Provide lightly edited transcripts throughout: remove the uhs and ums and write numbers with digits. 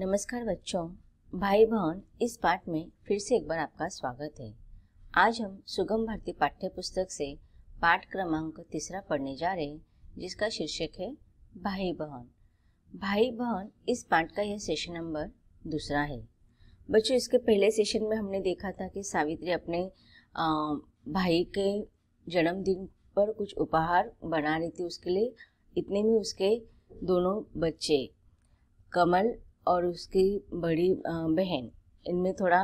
नमस्कार बच्चों, भाई बहन इस पाठ में फिर से एक बार आपका स्वागत है। आज हम सुगम भारती पाठ्य पुस्तक से पाठ क्रमांक 3 पढ़ने जा रहे हैं, जिसका शीर्षक है भाई बहन। भाई बहन इस पाठ का यह सेशन नंबर 2 है। बच्चों, इसके पहले सेशन में हमने देखा था कि सावित्री अपने भाई के जन्मदिन पर कुछ उपहार बना रही थी उसके लिए। इतने में उसके दोनों बच्चे कमल और उसकी बड़ी बहन, इनमें थोड़ा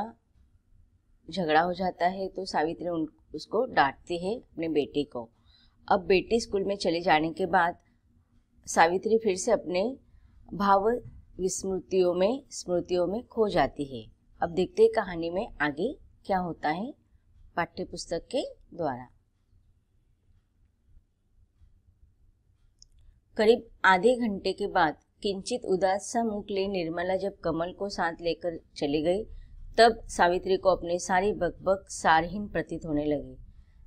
झगड़ा हो जाता है, तो सावित्री उसको डांटती है अपने बेटी को। अब बेटी स्कूल में चले जाने के बाद सावित्री फिर से अपने भाव स्मृतियों में खो जाती है। अब देखते हैं कहानी में आगे क्या होता है पाठ्य पुस्तक के द्वारा। करीब आधे घंटे के बाद किंचित उदास सा मुख ले निर्मला जब कमल को साथ लेकर चली गई, तब सावित्री को अपनी सारी बकबक सारहीन प्रतीत होने लगी।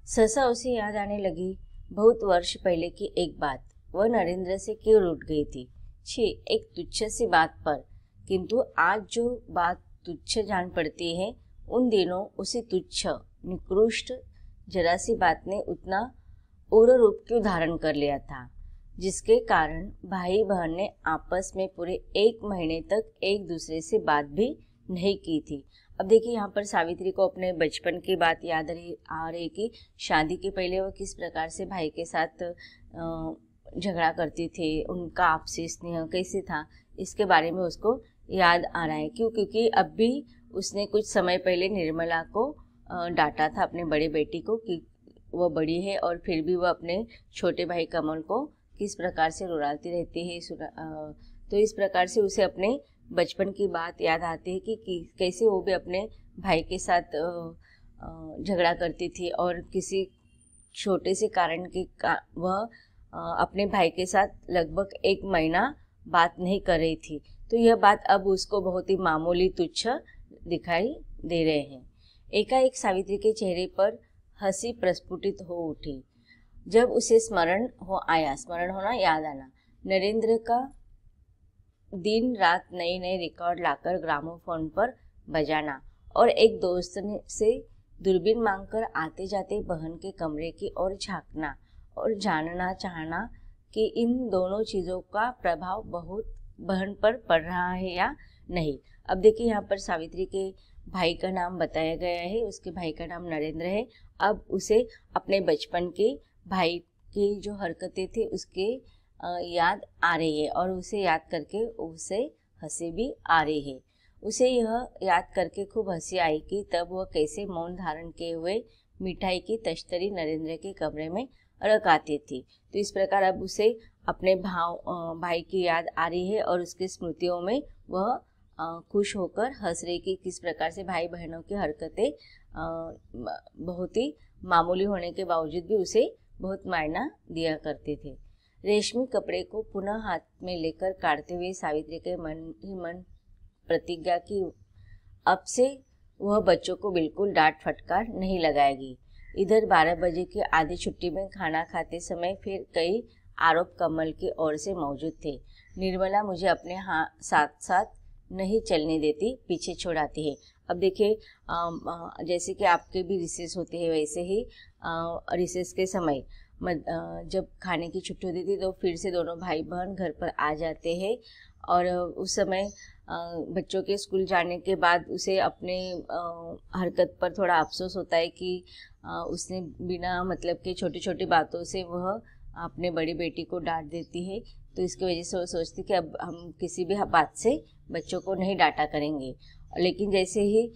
सहसा उसे याद आने लगी बहुत वर्ष पहले की एक बात। वह नरेंद्र से क्यों रूठ गई थी। छी, एक तुच्छ सी बात पर, किंतु आज जो बात तुच्छ जान पड़ती है, उन दिनों उसी तुच्छ निकृष्ट जरा सी बात ने उतना उग्र रूप क्यों धारण कर लिया था, जिसके कारण भाई बहन ने आपस में पूरे 1 महीने तक एक दूसरे से बात भी नहीं की थी। अब देखिए, यहाँ पर सावित्री को अपने बचपन की बात याद आ रही कि शादी के पहले वो किस प्रकार से भाई के साथ झगड़ा करती थी, उनका आपसी स्नेह कैसे था, इसके बारे में उसको याद आ रहा है। क्योंकि अब भी उसने कुछ समय पहले निर्मला को डांटा था, अपने बड़े बेटी को, कि वह बड़ी है और फिर भी वह अपने छोटे भाई कमल को किस प्रकार से रुलाती रहती है। तो इस प्रकार से उसे अपने बचपन की बात याद आती है कि कैसे वो भी अपने भाई के साथ झगड़ा करती थी और किसी छोटे से कारण के वह अपने भाई के साथ लगभग 1 महीना बात नहीं कर रही थी। तो यह बात अब उसको बहुत ही मामूली तुच्छ दिखाई दे रहे हैं। एकाएक सावित्री के चेहरे पर हंसी प्रस्फुटित हो उठी जब उसे स्मरण होना याद आना, नरेंद्र का दिन रात नए नए रिकॉर्ड लाकर ग्रामोफोन पर बजाना और एक दोस्त से दूरबीन मांगकर आते जाते बहन के कमरे की ओर झांकना और जानना चाहना कि इन दोनों चीज़ों का प्रभाव बहुत बहन पर पड़ रहा है या नहीं। अब देखिए, यहाँ पर सावित्री के भाई का नाम बताया गया है, उसके भाई का नाम नरेंद्र है। अब उसे अपने बचपन के भाई की जो हरकतें थी उसके याद आ रही है और उसे याद करके उसे हंसी भी आ रही है। उसे यह याद करके खूब हंसी आई कि तब वह कैसे मौन धारण किए हुए मिठाई की तश्तरी नरेंद्र के कमरे में रख आती थी। तो इस प्रकार अब उसे अपने भाई की याद आ रही है और उसकी स्मृतियों में वह खुश होकर हंस रही कि किस प्रकार से भाई बहनों की हरकतें बहुत ही मामूली होने के बावजूद भी उसे बहुत मायना दिया करते थे। रेशमी कपड़े को पुनः हाथ में लेकर काटते हुए सावित्री के मन ही मन प्रतिज्ञा की अब से वह बच्चों को बिल्कुल डांट फटकार नहीं लगाएगी। इधर 12 बजे की आधी छुट्टी में खाना खाते समय फिर कई आरोप कमल की ओर से मौजूद थे। निर्मला मुझे अपने साथ साथ नहीं चलने देती, पीछे छोड़ाती है। अब देखिए, जैसे कि आपके भी रिसेस होते हैं, वैसे ही रिसेस के समय जब खाने की छुट्टी होती थी तो फिर से दोनों भाई बहन घर पर आ जाते हैं और उस समय बच्चों के स्कूल जाने के बाद उसे अपने हरकत पर थोड़ा अफसोस होता है कि उसने बिना मतलब के छोटी छोटी बातों से वह अपने बड़ी बेटी को डांट देती है। तो इसकी वजह से वो सोचती कि अब हम किसी भी बात से बच्चों को नहीं डांटा करेंगे। लेकिन जैसे ही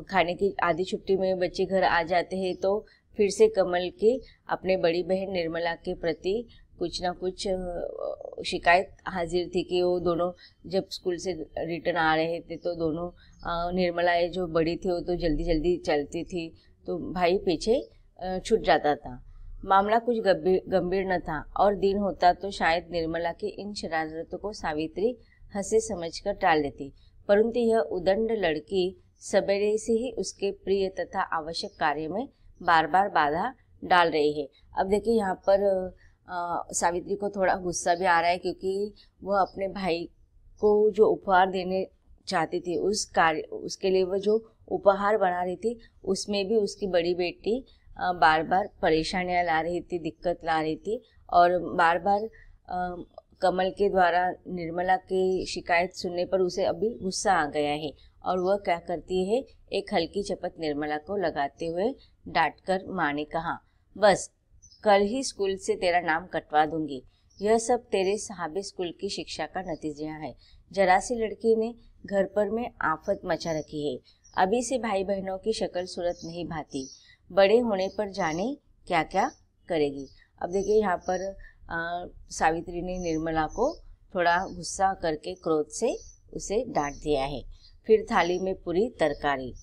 खाने की आधी छुट्टी में बच्चे घर आ जाते हैं तो फिर से कमल की अपने बड़ी बहन निर्मला के प्रति कुछ ना कुछ शिकायत हाजिर थी कि वो दोनों जब स्कूल से रिटर्न आ रहे थे तो दोनों निर्मला जो बड़ी थी वो तो जल्दी जल्दी चलती थी, तो भाई पीछे छूट जाता था। मामला कुछ गंभीर न था और दिन होता तो शायद निर्मला की इन शरारतों को सावित्री हंसी समझकर टाल देती, परंतु यह उदंड लड़की सवेरे से ही उसके प्रिय तथा आवश्यक कार्य में बार बार बाधा डाल रही है। अब देखिए, यहाँ पर सावित्री को थोड़ा गुस्सा भी आ रहा है क्योंकि वह अपने भाई को जो उपहार देने चाहती थी उसके लिए वो जो उपहार बना रही थी उसमें भी उसकी बड़ी बेटी बार बार परेशानियां ला रही थी, दिक्कत ला रही थी और बार बार कमल के द्वारा निर्मला की शिकायत सुनने पर उसे अभी गुस्सा आ गया है और वह क्या करती है, एक हल्की चपत निर्मला को लगाते हुए डांटकर माँ ने कहा, बस कल ही स्कूल से तेरा नाम कटवा दूंगी। यह सब तेरे साहबी स्कूल की शिक्षा का नतीजा है। जरा सी लड़की ने घर पर में आफत मचा रखी है। अभी से भाई बहनों की शक्ल सूरत नहीं भाती, बड़े होने पर जाने क्या क्या करेगी। अब देखिए यहाँ पर सावित्री ने निर्मला को थोड़ा गुस्सा करके क्रोध से उसे डांट दिया है। फिर थाली में पूरी तरकारी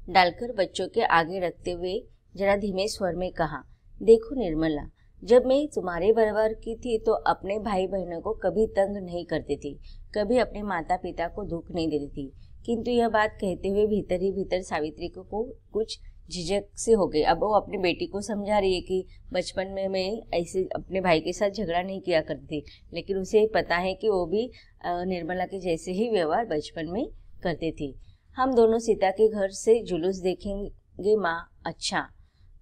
डालकर बच्चों के आगे रखते हुए जरा धीमे स्वर में कहा, देखो निर्मला, जब मैं तुम्हारे बराबर की थी तो अपने भाई बहनों को कभी तंग नहीं करती थी, कभी अपने माता पिता को दुख नहीं देती थी। किंतु यह बात कहते हुए भीतर ही भीतर सावित्री को कुछ झिझक से हो गई। अब वो अपनी बेटी को समझा रही है कि बचपन में मैं ऐसे अपने भाई के साथ झगड़ा नहीं किया करती थी, लेकिन उसे पता है कि वो भी निर्मला के जैसे ही व्यवहार बचपन में करती थी। हम दोनों सीता के घर से जुलूस देखेंगे माँ। अच्छा,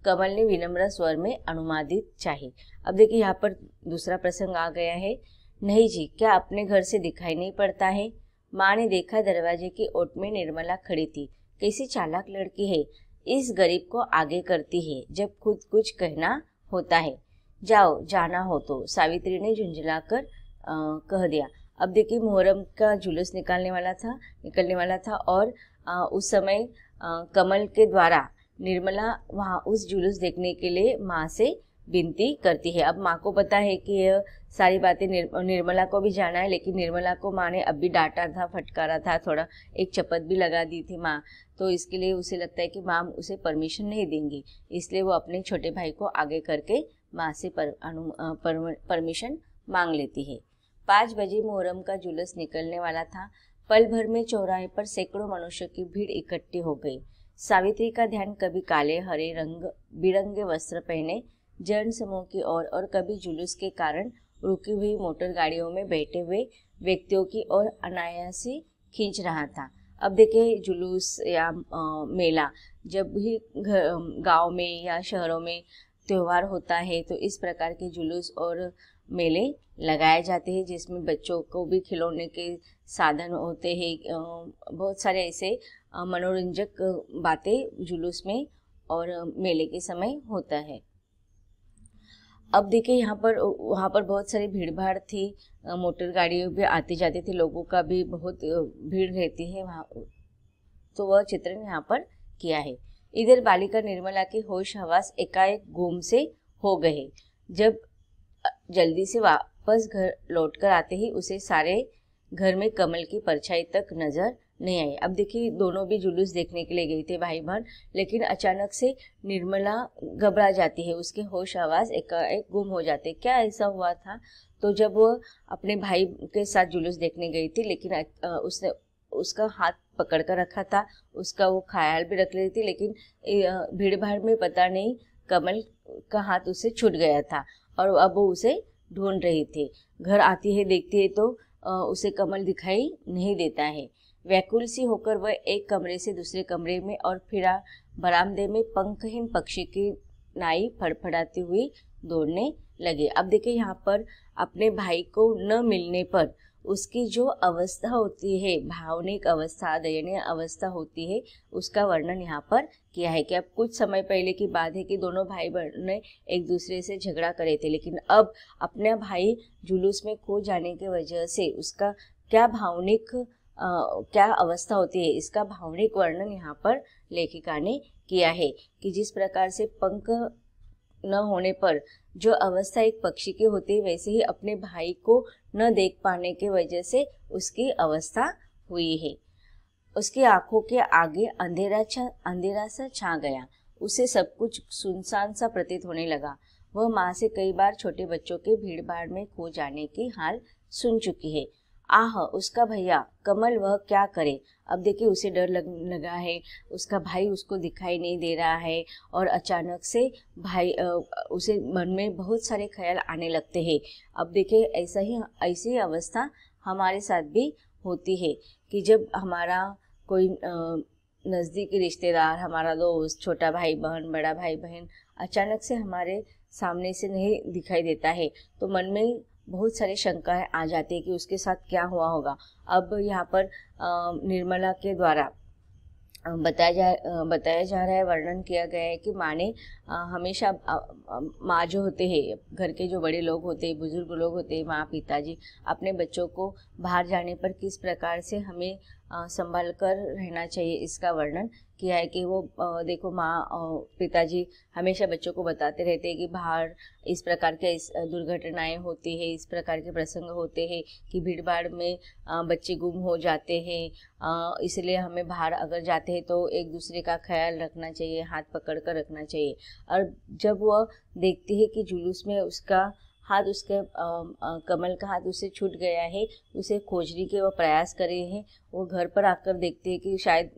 कमल ने विनम्र स्वर में अनुमादित चाही। अब देखिए यहाँ पर दूसरा प्रसंग आ गया है। नहीं जी, क्या अपने घर से दिखाई नहीं पड़ता है? माँ ने देखा दरवाजे की ओट में निर्मला खड़ी थी। कैसी चालाक लड़की है, इस गरीब को आगे करती है जब खुद कुछ कहना होता है। जाओ, जाना हो तो, सावित्री ने झुंझलाकर कह दिया। अब देखिए मुहर्रम का जुलूस निकलने वाला था और उस समय कमल के द्वारा निर्मला वहाँ उस जुलूस देखने के लिए माँ से विनती करती है। अब माँ को पता है कि यह सारी बातें निर्मला को भी जाना है, लेकिन निर्मला को माँ ने अभी डांटा था, फटकारा था, थोड़ा एक चपत भी लगा दी थी माँ, तो इसके लिए उसे लगता है कि माँ उसे परमिशन नहीं देंगी, इसलिए वो अपने छोटे भाई को आगे करके माँ से परमिशन मांग लेती है। 5 बजे मुहर्रम का जुलूस निकलने वाला था। पल भर में चौराहे पर सैकड़ों मनुष्यों की भीड़ इकट्ठी हो गई। सावित्री का ध्यान कभी काले हरे रंग बिरंगे वस्त्र पहने जन समूह की ओर और कभी जुलूस के कारण रुकी हुई मोटर गाड़ियों में बैठे हुए व्यक्तियों की ओर अनायास ही खींच रहा था। अब देखिए जुलूस या मेला जब भी गांव में या शहरों में त्योहार होता है तो इस प्रकार के जुलूस और मेले लगाए जाते हैं, जिसमें बच्चों को भी खिलौने के साधन होते हैं। बहुत सारे ऐसे मनोरंजक बातें जुलूस में और मेले के समय होता है। अब देखिए वहाँ पर बहुत सारी भीड़ भाड़ थी, मोटर गाड़ियों भी आती जाती थी, लोगों का भी बहुत भीड़ रहती है वहाँ, तो वह चित्रण यहाँ पर किया है। इधर बालिका निर्मला के होश हवास एकाएक गुम से हो गए। जब जल्दी से वापस घर लौटकर आते ही उसे सारे घर में कमल की परछाई तक नजर नहीं आई। अब देखिए दोनों भी जुलूस देखने के लिए गए थे भाई बहन, लेकिन अचानक से निर्मला घबरा जाती है, उसके होश आवाज एकाएक गुम हो जाते। क्या ऐसा हुआ था? तो जब वो अपने भाई के साथ जुलूस देखने गई थी, लेकिन उसने उसका हाथ पकड़ कर रखा था, उसका वो ख्याल भी रख रही थी, लेकिन भीड़ भाड़ में पता नहीं कमल का हाथ उसे छूट गया था और अब वो उसे ढूंढ रही थी। घर आती है, देखती है तो उसे कमल दिखाई नहीं देता है। व्याकुल सी होकर वह एक कमरे से दूसरे कमरे में और फिर बरामदे में पंखहीन पक्षी की नाई फड़फड़ाती हुई दौड़ने लगे। अब देखिए यहाँ पर अपने भाई को न मिलने पर उसकी जो अवस्था होती है, भावनिक अवस्था, दयनीय अवस्था होती है, उसका वर्णन यहाँ पर किया है कि अब कुछ समय पहले की बात है कि दोनों भाई बहन ने एक दूसरे से झगड़ा करे थे, लेकिन अब अपना भाई जुलूस में खो जाने की वजह से उसका क्या भावनिक क्या अवस्था होती है, इसका भावनिक वर्णन यहाँ पर लेखिका ने किया है कि जिस प्रकार से पंख न होने पर जो अवस्था एक पक्षी की होती है, वैसे ही अपने भाई को न देख पाने की वजह से उसकी अवस्था हुई है। उसकी आंखों के आगे अंधेरा सा छा गया। उसे सब कुछ सुनसान सा प्रतीत होने लगा। वह माँ से कई बार छोटे बच्चों के भीड़ भाड़ में खो जाने की हाल सुन चुकी है। आह उसका भैया कमल वह क्या करे। अब देखिए उसे डर लगा है, उसका भाई उसको दिखाई नहीं दे रहा है और अचानक से भाई उसे मन में बहुत सारे ख्याल आने लगते हैं। अब देखिए ऐसी अवस्था हमारे साथ भी होती है कि जब हमारा कोई नज़दीकी रिश्तेदार, हमारा दोस्त, छोटा भाई बहन, बड़ा भाई बहन अचानक से हमारे सामने से नहीं दिखाई देता है तो मन में बहुत सारी शंकाएं आ जाती है कि उसके साथ क्या हुआ होगा। अब यहाँ पर निर्मला के द्वारा बताया जा रहा है, वर्णन किया गया है कि माँ ने हमेशा माँ जो होते हैं, घर के जो बड़े लोग होते हैं, बुजुर्ग लोग होते हैं, माँ पिताजी, अपने बच्चों को बाहर जाने पर किस प्रकार से हमें संभाल कर रहना चाहिए इसका वर्णन किया है कि वो देखो माँ पिताजी हमेशा बच्चों को बताते रहते हैं कि बाहर इस प्रकार के दुर्घटनाएं होती है, इस प्रकार के प्रसंग होते हैं कि भीड़ भाड़ में बच्चे गुम हो जाते हैं, इसलिए हमें बाहर अगर जाते हैं तो एक दूसरे का ख्याल रखना चाहिए, हाथ पकड़ कर रखना चाहिए। और जब वह देखती है कि जुलूस में उसका हाथ, उसके कमल का हाथ उसे छूट गया है, उसे खोजने के वो प्रयास कर रहे हैं। वो घर पर आकर देखते हैं कि शायद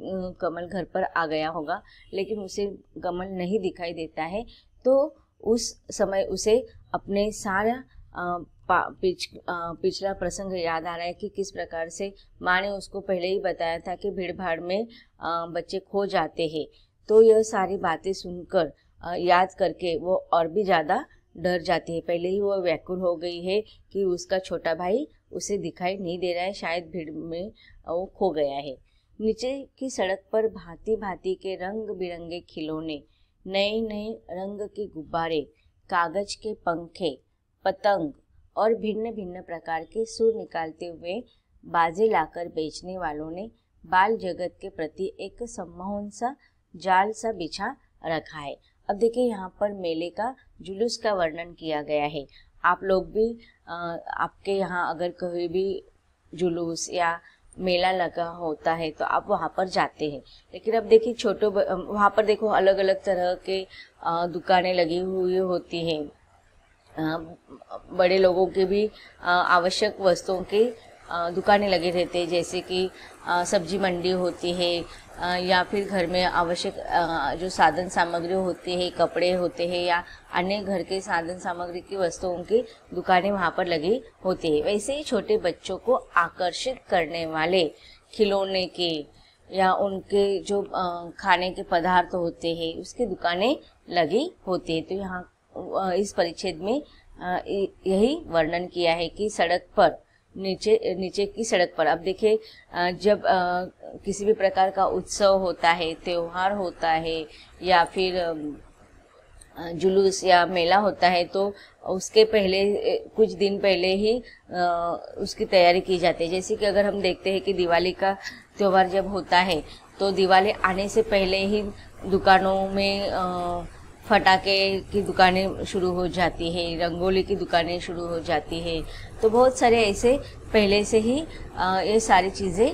कमल घर पर आ गया होगा, लेकिन उसे कमल नहीं दिखाई देता है। तो उस समय उसे अपने सारा पिछला प्रसंग याद आ रहा है कि किस प्रकार से माँ ने उसको पहले ही बताया था कि भीड़ भाड़ में बच्चे खो जाते हैं। तो यह सारी बातें सुनकर याद करके वो और भी ज़्यादा डर जाती है। पहले ही वो व्याकुल हो गई है कि उसका छोटा भाई उसे दिखाई नहीं दे रहा है, शायद भीड़ में वो खो गया है। नीचे की सड़क पर भांति भांति के रंग बिरंगे खिलौने, नए नए रंग के गुब्बारे, कागज के पंखे, पतंग और भिन्न भिन्न प्रकार के सुर निकालते हुए बाजे लाकर बेचने वालों ने बाल जगत के प्रति एक सम्मोहन सा जाल सा बिछा रखा है। अब देखिए यहाँ पर मेले का जुलूस का वर्णन किया गया है। आप लोग भी आपके यहाँ अगर कहीं भी जुलूस या मेला लगा होता है तो आप वहाँ पर जाते हैं। लेकिन अब देखिए वहाँ पर देखो अलग अलग तरह के दुकानें लगी हुई होती हैं। बड़े लोगों के भी आवश्यक वस्तुओं के दुकानें लगे रहते हैं, जैसे कि सब्जी मंडी होती है या फिर घर में आवश्यक जो साधन सामग्री होती है, कपड़े होते हैं या अन्य घर के साधन सामग्री की वस्तुओं की दुकानें वहाँ पर लगी होती है। वैसे ही छोटे बच्चों को आकर्षित करने वाले खिलौने के या उनके जो खाने के पदार्थ होते हैं उसकी दुकानें लगी होती है। तो यहाँ इस परिच्छेद में यही वर्णन किया है कि सड़क पर नीचे की सड़क पर, अब देखिए जब किसी भी प्रकार का उत्सव होता है, त्योहार होता है या फिर जुलूस या मेला होता है तो उसके पहले कुछ दिन पहले ही उसकी तैयारी की जाती है। जैसे कि अगर हम देखते हैं कि दिवाली का त्योहार जब होता है तो दिवाली आने से पहले ही दुकानों में फटाके की दुकानें शुरू हो जाती है, रंगोली की दुकानें शुरू हो जाती है। तो बहुत सारे ऐसे पहले से ही ये सारी चीज़ें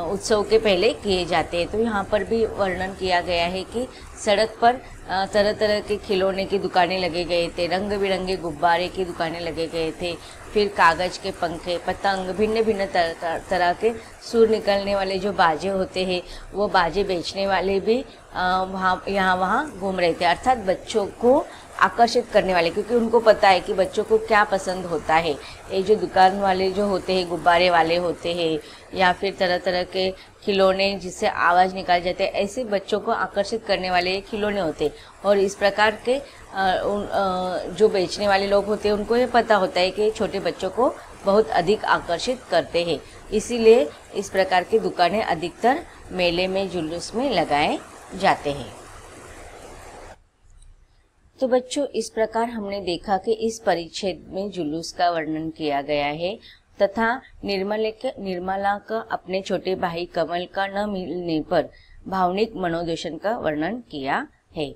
उत्सव के पहले किए जाते हैं। तो यहाँ पर भी वर्णन किया गया है कि सड़क पर तरह तरह के खिलौने की दुकानें लगे गए थे, रंग बिरंगे गुब्बारे की दुकानें लगे गए थे, फिर कागज के पंखे, पतंग, भिन्न भिन्न तरह के सुर निकलने वाले जो बाजे होते हैं वो बाजे बेचने वाले भी वहाँ घूम रहे थे। अर्थात बच्चों को आकर्षित करने वाले, क्योंकि उनको पता है कि बच्चों को क्या पसंद होता है। ये जो दुकान वाले जो होते हैं, गुब्बारे वाले होते हैं या फिर तरह तरह के खिलौने जिससे आवाज़ निकाल जाते हैं, ऐसे बच्चों को आकर्षित करने वाले खिलौने होते हैं। और इस प्रकार के जो बेचने वाले लोग होते हैं उनको ये पता होता है कि छोटे बच्चों को बहुत अधिक आकर्षित करते हैं, इसीलिए इस प्रकार की दुकानें अधिकतर मेले में, जुलूस में लगाए जाते हैं। तो बच्चों, इस प्रकार हमने देखा कि इस परिच्छेद में जुलूस का वर्णन किया गया है तथा निर्मला का अपने छोटे भाई कमल का न मिलने पर भावनिक मनोदशा का वर्णन किया है।